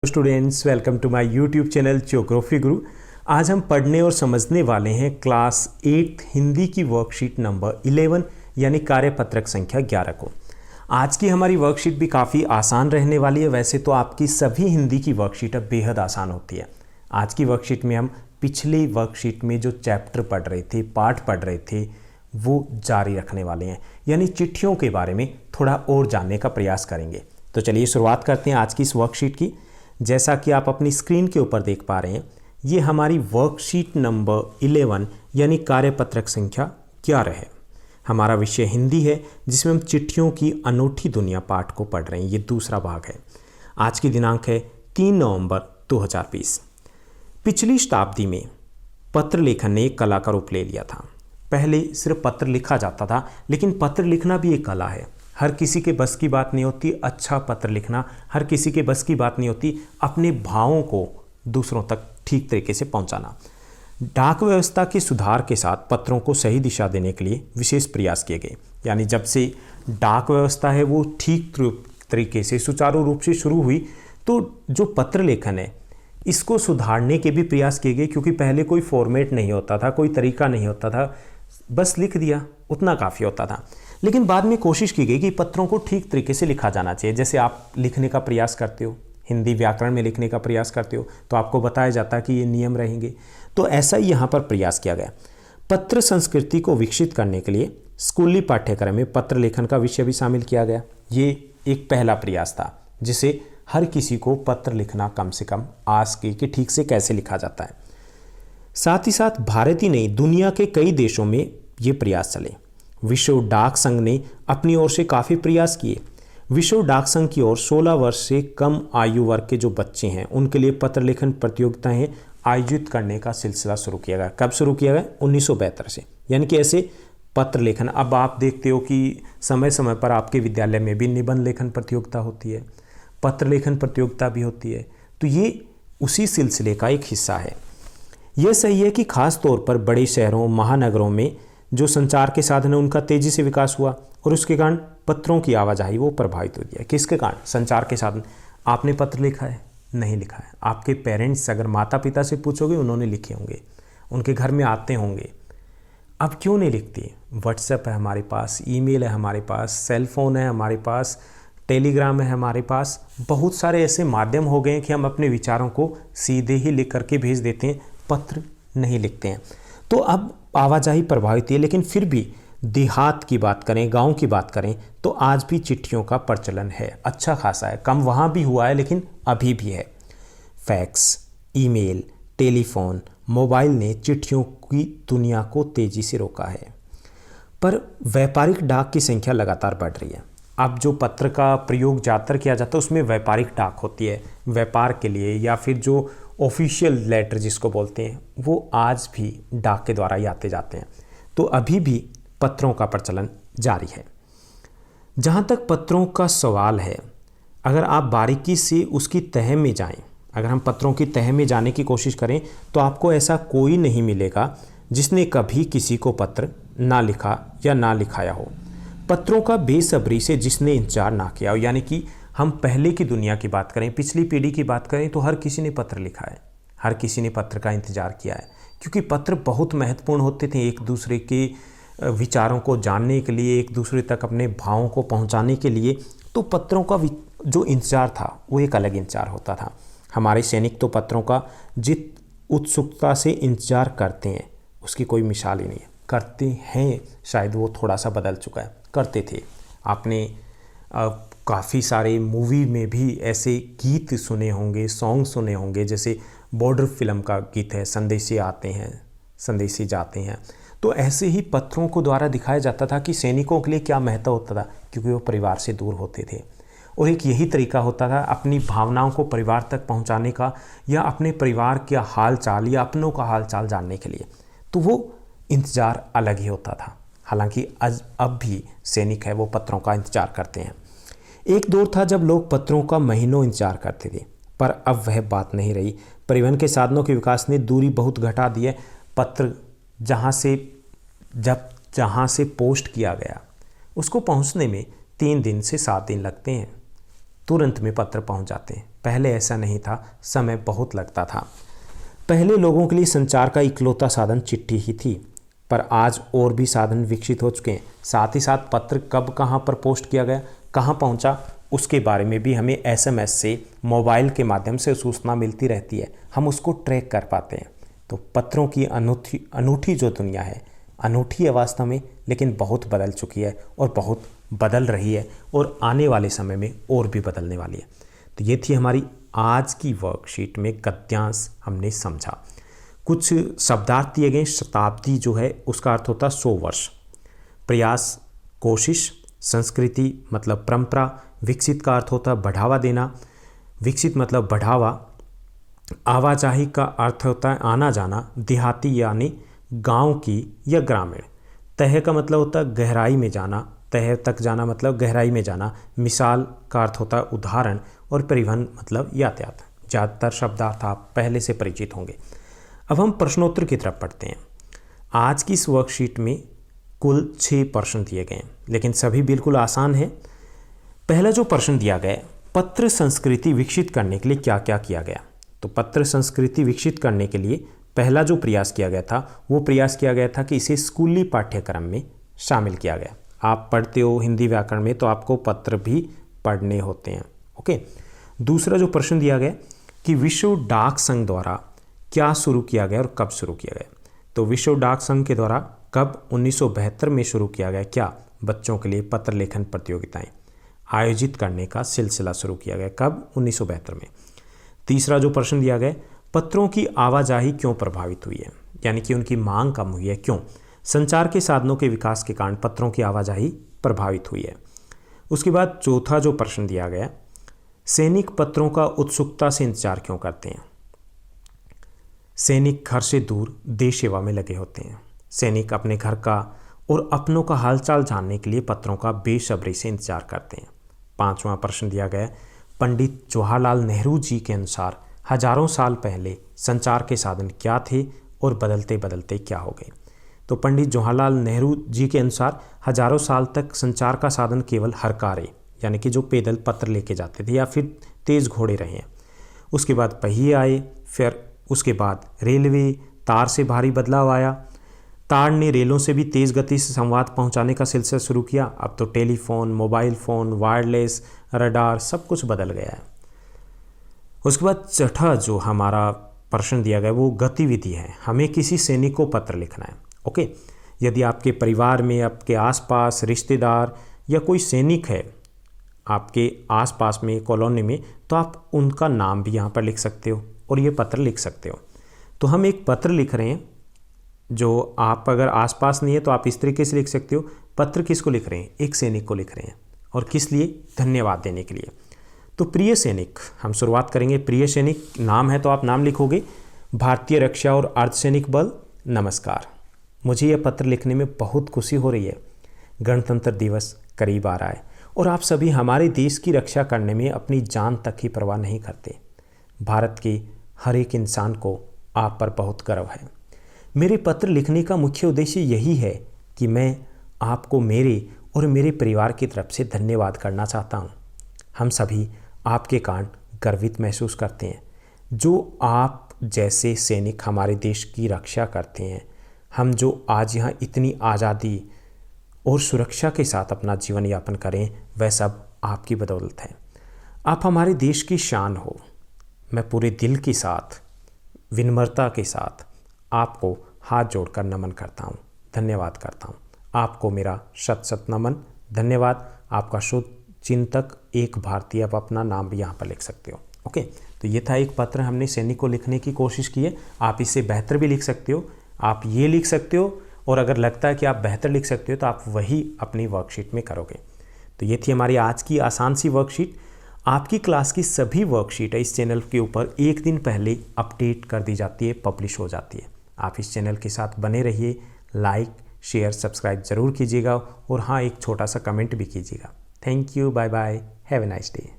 Students, welcome to my YouTube channel Geography Guru. आज हम पढ़ने और समझने वाले हैं क्लास 8 हिंदी की वर्कशीट नंबर 11 यानी कार्यपत्रक संख्या 11 को। आज की हमारी वर्कशीट भी काफ़ी आसान रहने वाली है। वैसे तो आपकी सभी हिंदी की वर्कशीट अब बेहद आसान होती है। आज की वर्कशीट में हम पिछली वर्कशीट में जो चैप्टर पढ़ रहे थे, पाठ पढ़ रहे थे, वो जारी रखने वाले हैं, यानी चिट्ठियों के बारे में थोड़ा और जानने का प्रयास करेंगे। तो चलिए शुरुआत करते हैं आज की इस वर्कशीट की। जैसा कि आप अपनी स्क्रीन के ऊपर देख पा रहे हैं, ये हमारी वर्कशीट नंबर 11 यानी कार्यपत्रक संख्या 11 है। हमारा विषय हिंदी है, जिसमें हम चिट्ठियों की अनूठी दुनिया पाठ को पढ़ रहे हैं। ये दूसरा भाग है। आज की दिनांक है 3 नवंबर 2020। पिछली शताब्दी में पत्र लेखन ने एक कला का रूप ले लिया था। पहले सिर्फ पत्र लिखा जाता था, लेकिन पत्र लिखना भी एक कला है। हर किसी के बस की बात नहीं होती अच्छा पत्र लिखना, हर किसी के बस की बात नहीं होती अपने भावों को दूसरों तक ठीक तरीके से पहुंचाना। डाक व्यवस्था के सुधार के साथ पत्रों को सही दिशा देने के लिए विशेष प्रयास किए गए। यानी जब से डाक व्यवस्था है वो ठीक तरीके से सुचारू रूप से शुरू हुई, तो जो पत्र लेखन है इसको सुधारने के भी प्रयास किए गए, क्योंकि पहले कोई फॉर्मेट नहीं होता था, कोई तरीका नहीं होता था, बस लिख दिया उतना काफ़ी होता था। लेकिन बाद में कोशिश की गई कि पत्रों को ठीक तरीके से लिखा जाना चाहिए। जैसे आप लिखने का प्रयास करते हो, हिंदी व्याकरण में लिखने का प्रयास करते हो, तो आपको बताया जाता है कि ये नियम रहेंगे। तो ऐसा ही यहाँ पर प्रयास किया गया। पत्र संस्कृति को विकसित करने के लिए स्कूली पाठ्यक्रम में पत्र लेखन का विषय भी शामिल किया गया। ये एक पहला प्रयास था, जिसे हर किसी को पत्र लिखना कम से कम आ सके कि ठीक से कैसे लिखा जाता है। साथ ही साथ भारत ही नहीं, दुनिया के कई देशों में ये प्रयास चले। विश्व डाक संघ ने अपनी ओर से काफ़ी प्रयास किए। विश्व डाक संघ की ओर 16 वर्ष से कम आयु वर्ग के जो बच्चे हैं उनके लिए पत्र लेखन प्रतियोगिताएं आयोजित करने का सिलसिला शुरू किया गया। कब शुरू किया गया? 1972 से। यानी कि ऐसे पत्र लेखन, अब आप देखते हो कि समय समय पर आपके विद्यालय में भी निबंध लेखन प्रतियोगिता होती है, पत्र लेखन प्रतियोगिता भी होती है। तो ये उसी सिलसिले का एक हिस्सा है। यह सही है कि खास तौर पर बड़े शहरों, महानगरों में जो संचार के साधन है उनका तेजी से विकास हुआ, और उसके कारण पत्रों की आवाजाही वो प्रभावित हुई है। किसके कारण? संचार के साधन। आपने पत्र लिखा है? नहीं लिखा है। आपके पेरेंट्स, अगर माता पिता से पूछोगे, उन्होंने लिखे होंगे, उनके घर में आते होंगे। अब क्यों नहीं लिखती? व्हाट्सएप है हमारे पास, ईमेल है हमारे पास, सेल फोन है हमारे पास, टेलीग्राम है हमारे पास। बहुत सारे ऐसे माध्यम हो गए हैं कि हम अपने विचारों को सीधे ही लिख करके भेज देते हैं, पत्र नहीं लिखते हैं। तो अब आवाजाही प्रभावित है। लेकिन फिर भी देहात की बात करें, गांव की बात करें, तो आज भी चिट्ठियों का प्रचलन है, अच्छा खासा है। कम वहाँ भी हुआ है, लेकिन अभी भी है। फैक्स, ईमेल, टेलीफोन, मोबाइल ने चिट्ठियों की दुनिया को तेजी से रोका है। पर व्यापारिक डाक की संख्या लगातार बढ़ रही है। अब जो पत्र का प्रयोग ज़्यादातर किया जाता है उसमें व्यापारिक डाक होती है, व्यापार के लिए, या फिर जो ऑफिशियल लेटर जिसको बोलते हैं, वो आज भी डाक के द्वारा ही आते जाते हैं। तो अभी भी पत्रों का प्रचलन जारी है। जहाँ तक पत्रों का सवाल है, अगर आप बारीकी से उसकी तह में जाएं, अगर हम पत्रों की तह में जाने की कोशिश करें, तो आपको ऐसा कोई नहीं मिलेगा जिसने कभी किसी को पत्र ना लिखा या ना लिखाया हो। पत्रों का बेसब्री से जिसने इंतजार ना किया हो, यानी कि हम पहले की दुनिया की बात करें, पिछली पीढ़ी की बात करें, तो हर किसी ने पत्र लिखा है, हर किसी ने पत्र का इंतजार किया है, क्योंकि पत्र बहुत महत्वपूर्ण होते थे एक दूसरे के विचारों को जानने के लिए, एक दूसरे तक अपने भावों को पहुंचाने के लिए। तो पत्रों का जो इंतजार था वो एक अलग इंतजार होता था। हमारे सैनिक तो पत्रों का जित उत्सुकता से इंतजार करते हैं उसकी कोई मिसाल ही नहीं है। करते हैं, शायद वो थोड़ा सा बदल चुका है, करते थे। आपने काफ़ी सारे मूवी में भी ऐसे गीत सुने होंगे, सॉन्ग सुने होंगे, जैसे बॉर्डर फिल्म का गीत है, संदेशे आते हैं संदेशे जाते हैं। तो ऐसे ही पत्रों को द्वारा दिखाया जाता था कि सैनिकों के लिए क्या महत्व होता था, क्योंकि वो परिवार से दूर होते थे। और एक यही तरीका होता था अपनी भावनाओं को परिवार तक पहुंचाने का, या अपने परिवार का हाल चाल या अपनों का हाल चाल जानने के लिए। तो वो इंतज़ार अलग ही होता था। हालांकि अब भी सैनिक है वो पत्रों का इंतज़ार करते हैं। एक दौर था जब लोग पत्रों का महीनों इंतजार करते थे, पर अब वह बात नहीं रही। परिवहन के साधनों के विकास ने दूरी बहुत घटा दी है। पत्र जहाँ से पोस्ट किया गया उसको पहुँचने में 3 दिन से 7 दिन लगते हैं। तुरंत में पत्र पहुंच जाते हैं। पहले ऐसा नहीं था, समय बहुत लगता था। पहले लोगों के लिए संचार का इकलौता साधन चिट्ठी ही थी, पर आज और भी साधन विकसित हो चुके हैं। साथ ही साथ पत्र कब कहाँ पर पोस्ट किया गया, कहाँ पहुँचा, उसके बारे में भी हमें SMS से, मोबाइल के माध्यम से सूचना मिलती रहती है। हम उसको ट्रैक कर पाते हैं। तो पत्रों की अनूठी जो दुनिया है, अनूठी है वास्तव में, लेकिन बहुत बदल चुकी है और बहुत बदल रही है और आने वाले समय में और भी बदलने वाली है। तो ये थी हमारी आज की वर्कशीट में गद्यांश हमने समझा। कुछ शब्दार्थ दिए गए। शताब्दी जो है उसका अर्थ होता है 100 वर्ष। प्रयास कोशिश। संस्कृति मतलब परंपरा। विकसित का अर्थ होता है बढ़ावा देना। विकसित मतलब बढ़ावा। आवाजाही का अर्थ होता है आना जाना। देहाती यानी गांव की या ग्रामीण। तह का मतलब होता है गहराई में जाना। तह तक जाना मतलब गहराई में जाना। मिसाल का अर्थ होता है उदाहरण। और परिवहन मतलब यातायात। ज़्यादातर शब्दार्थ आप पहले से परिचित होंगे। अब हम प्रश्नोत्तर की तरफ पढ़ते हैं। आज की इस वर्कशीट में कुल 6 प्रश्न दिए गए हैं, लेकिन सभी बिल्कुल आसान है। पहला जो प्रश्न दिया गया है, पत्र संस्कृति विकसित करने के लिए क्या क्या किया गया। तो पत्र संस्कृति विकसित करने के लिए पहला जो प्रयास किया गया था, वो प्रयास किया गया था कि इसे स्कूली पाठ्यक्रम में शामिल किया गया। आप पढ़ते हो हिंदी व्याकरण में, तो आपको पत्र भी पढ़ने होते हैं। ओके। दूसरा जो प्रश्न दिया गया कि विश्व डाक संघ द्वारा क्या शुरू किया गया और कब शुरू किया गया। तो विश्व डाक संघ के द्वारा कब 1972 में शुरू किया गया। क्या बच्चों के लिए पत्र लेखन प्रतियोगिताएं आयोजित करने का सिलसिला शुरू किया गया। कब 1972 में। तीसरा जो प्रश्न दिया गया, पत्रों की आवाजाही क्यों प्रभावित हुई है, यानी कि उनकी मांग कम हुई है, क्यों। संचार के साधनों के विकास के कारण पत्रों की आवाजाही प्रभावित हुई है। उसके बाद चौथा जो प्रश्न दिया गया, सैनिक पत्रों का उत्सुकता से इंतजार क्यों करते हैं। सैनिक घर से दूर देश सेवा में लगे होते हैं। सैनिक अपने घर का और अपनों का हालचाल जानने के लिए पत्रों का बेसब्री से इंतजार करते हैं। पांचवा प्रश्न दिया गया, पंडित जवाहरलाल नेहरू जी के अनुसार हजारों साल पहले संचार के साधन क्या थे और बदलते बदलते क्या हो गए। तो पंडित जवाहरलाल नेहरू जी के अनुसार हजारों साल तक संचार का साधन केवल हरकारे, यानी कि जो पैदल पत्र लेके जाते थे, या फिर तेज घोड़े रहे हैं। उसके बाद पहिए आए, फिर उसके बाद रेलवे, तार से भारी बदलाव आया। तार ने रेलों से भी तेज़ गति से संवाद पहुंचाने का सिलसिला शुरू किया। अब तो telephone, mobile phone, wireless, radar सब कुछ बदल गया है। उसके बाद छठा जो हमारा प्रश्न दिया गया वो गतिविधि है। हमें किसी सैनिक को पत्र लिखना है। ओके। यदि आपके परिवार में, आपके आसपास रिश्तेदार या कोई सैनिक है आपके आसपास में, कॉलोनी में, तो आप उनका नाम भी यहाँ पर लिख सकते हो और ये पत्र लिख सकते हो। तो हम एक पत्र लिख रहे हैं, जो आप अगर आसपास नहीं है तो आप इस तरीके से लिख सकते हो। पत्र किसको लिख रहे हैं, एक सैनिक को लिख रहे हैं। और किस लिए, धन्यवाद देने के लिए। तो प्रिय सैनिक, हम शुरुआत करेंगे। प्रिय सैनिक नाम है तो आप नाम लिखोगे। भारतीय रक्षा और अर्धसैनिक बल, नमस्कार। मुझे यह पत्र लिखने में बहुत खुशी हो रही है। गणतंत्र दिवस करीब आ रहा है और आप सभी हमारे देश की रक्षा करने में अपनी जान तक की परवाह नहीं करते। भारत के हर एक इंसान को आप पर बहुत गर्व है। मेरे पत्र लिखने का मुख्य उद्देश्य यही है कि मैं आपको मेरे और मेरे परिवार की तरफ से धन्यवाद करना चाहता हूँ। हम सभी आपके कारण गर्वित महसूस करते हैं। जो आप जैसे सैनिक हमारे देश की रक्षा करते हैं, हम जो आज यहाँ इतनी आज़ादी और सुरक्षा के साथ अपना जीवन यापन करें, वह सब आपकी बदौलत है। आप हमारे देश की शान हो। मैं पूरे दिल के साथ, विनम्रता के साथ आपको हाथ जोड़कर नमन करता हूँ, धन्यवाद करता हूँ। आपको मेरा शत शत नमन, धन्यवाद। आपका शुद्ध चिंतक एक भारतीय। आप अपना नाम भी यहाँ पर लिख सकते हो। ओके। तो ये था एक पत्र हमने सैनिक को लिखने की कोशिश की है। आप इससे बेहतर भी लिख सकते हो। आप ये लिख सकते हो, और अगर लगता है कि आप बेहतर लिख सकते हो तो आप वही अपनी वर्कशीट में करोगे। तो ये थी हमारी आज की आसान सी वर्कशीट। आपकी क्लास की सभी वर्कशीट इस चैनल के ऊपर एक दिन पहले अपडेट कर दी जाती है, पब्लिश हो जाती है। आप इस चैनल के साथ बने रहिए। लाइक, शेयर, सब्सक्राइब ज़रूर कीजिएगा और हाँ, एक छोटा सा कमेंट भी कीजिएगा। Thank you, bye bye, have a nice day.